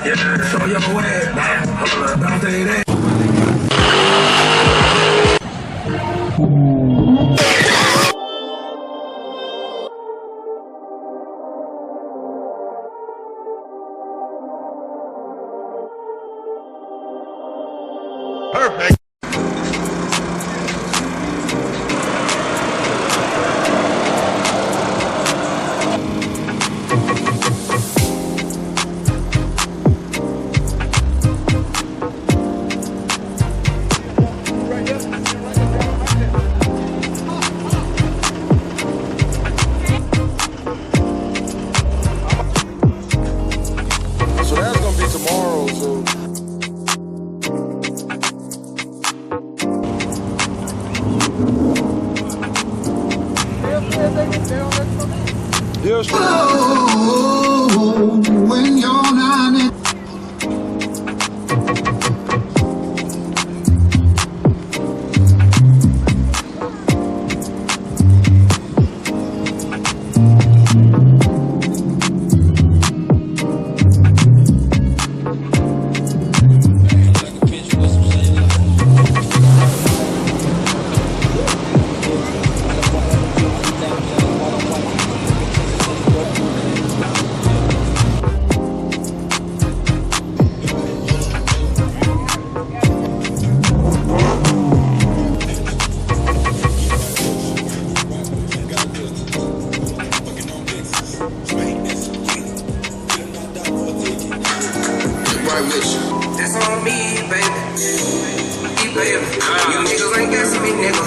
Yeah, show your way. Hold up, don't say that. Perfect. So that's gonna be tomorrow, so yes. Oh, when you're not in. That's on me, baby. Baby. You niggas ain't got me, nigga.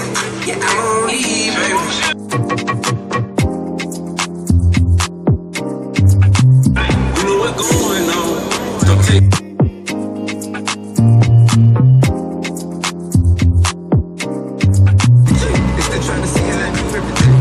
Yeah, I'm on me, baby. You know what's going on. Don't take. It's still trying to see how I do everything.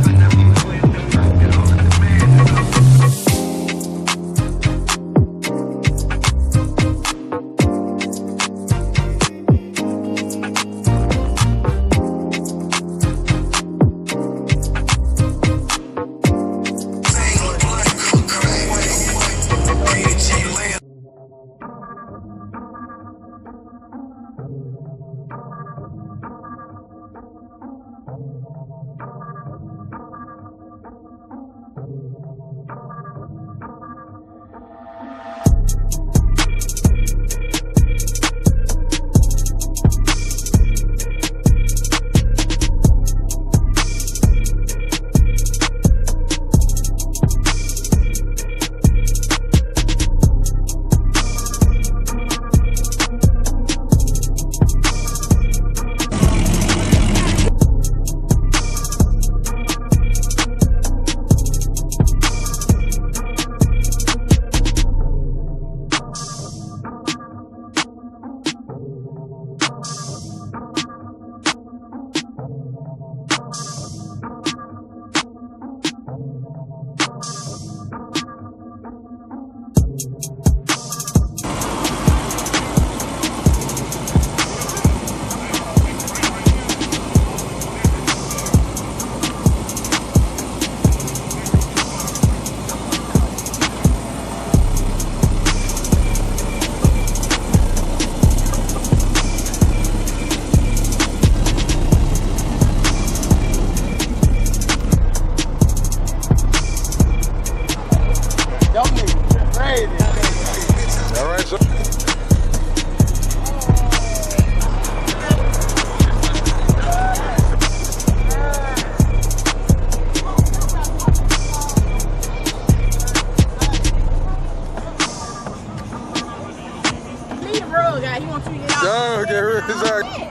He wants you to get out. Yeah, okay, exactly.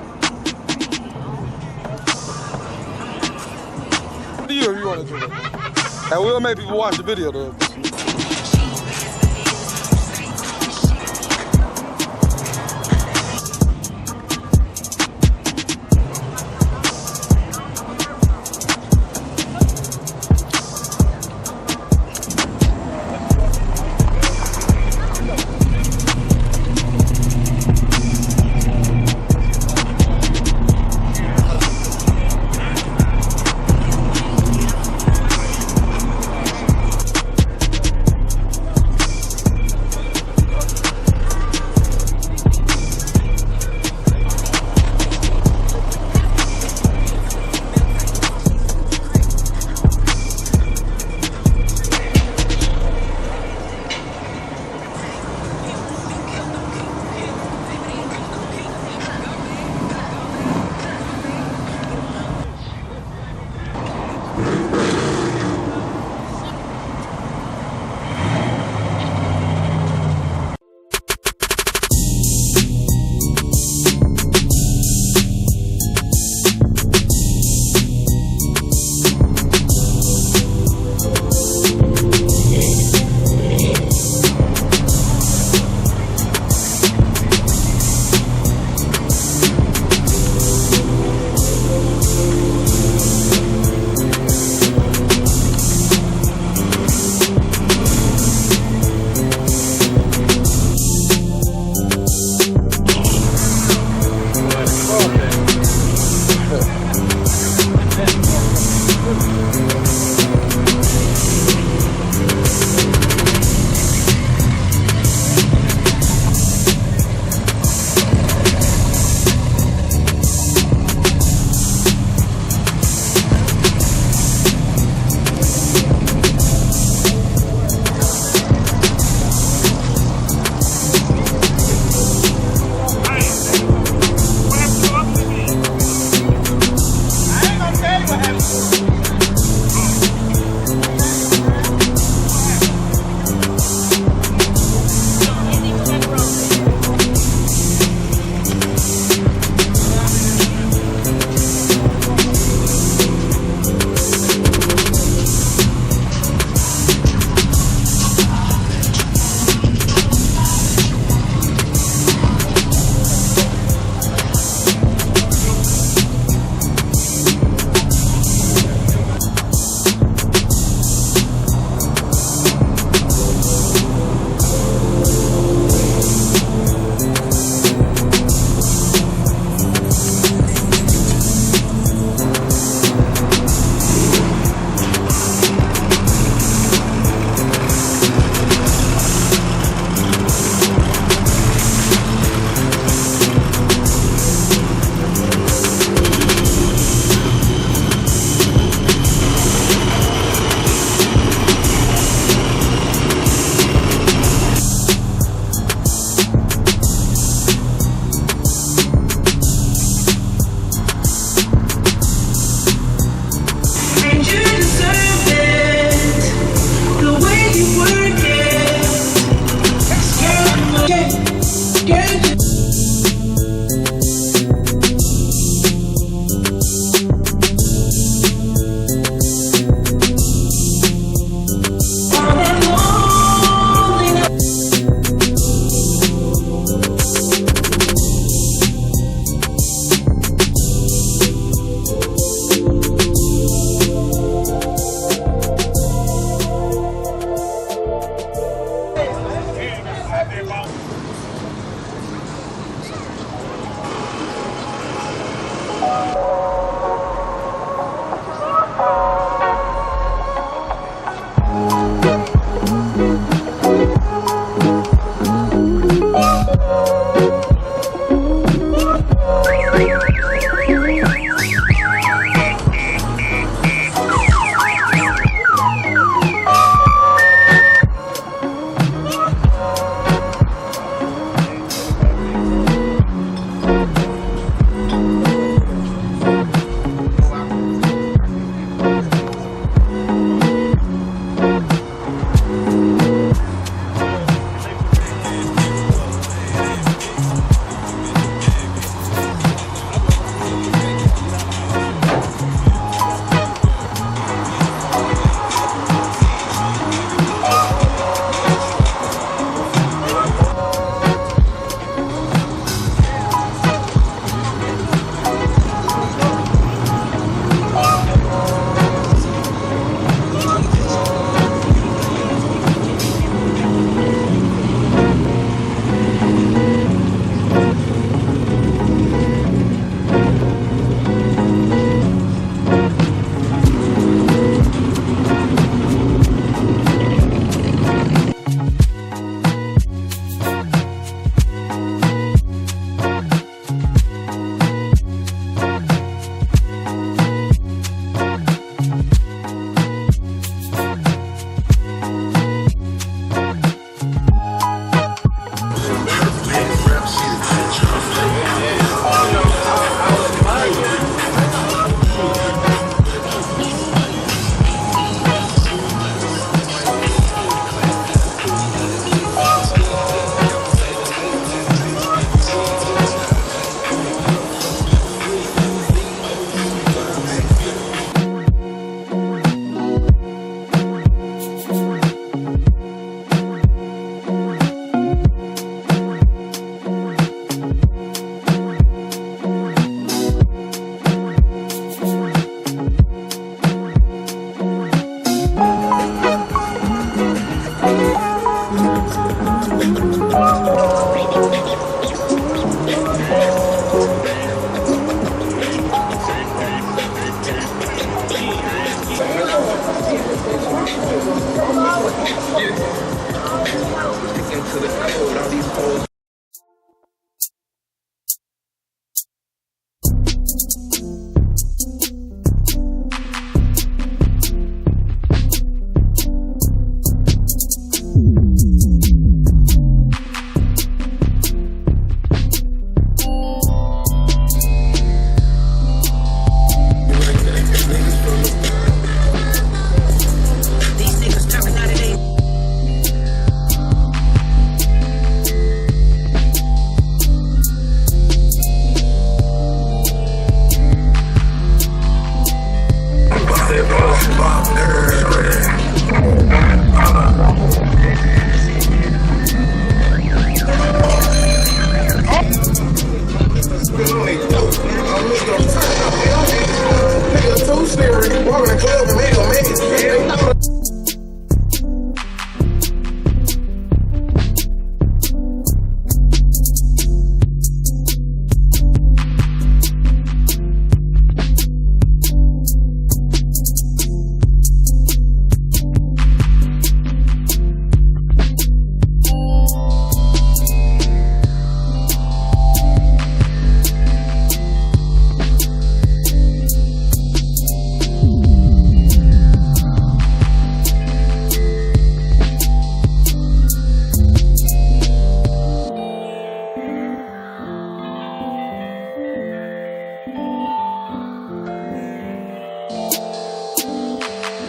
What do you if you want to do that? And we'll make people watch the video though.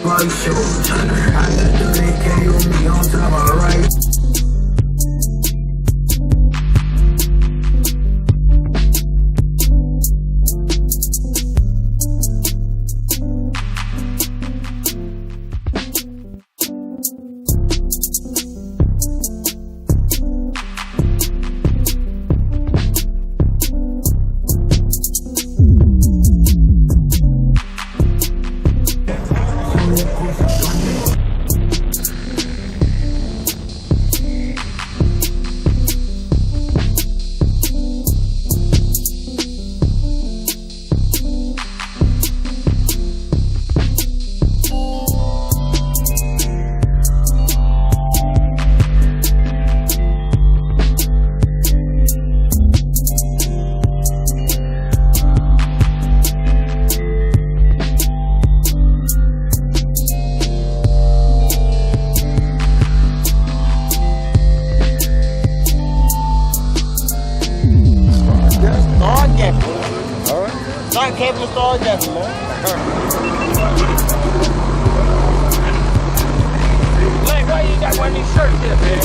Like showtime, I got the AK on me on I'm alright. Not cable star definitely, man. Like, why you got one of these shirts here, man?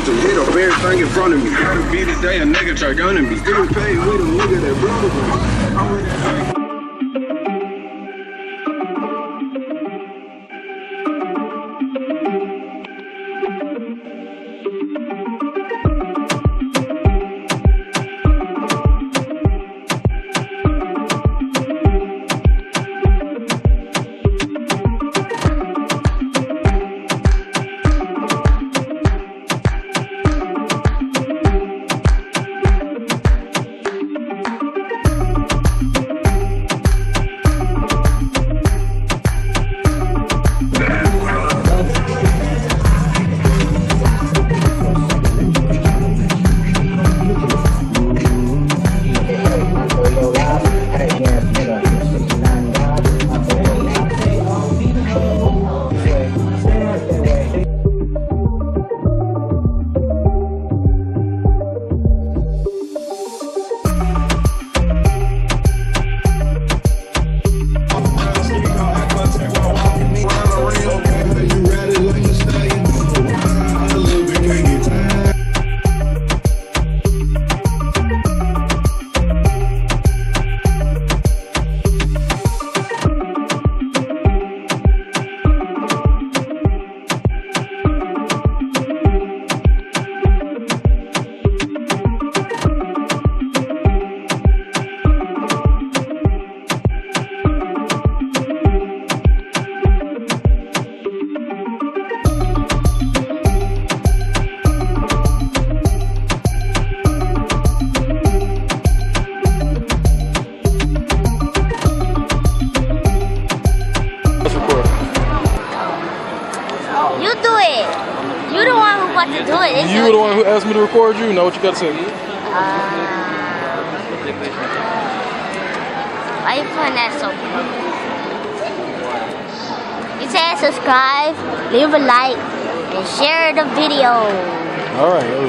To hit up everything in front of me. Gotta be the day a nigga try gunning me. Still paid with a nigga that brother. You do it. You the one who about to do it. You were the one who asked me to record you. Know what you got to say? Why you putting that so? You say subscribe, leave a like, and share the video. All right.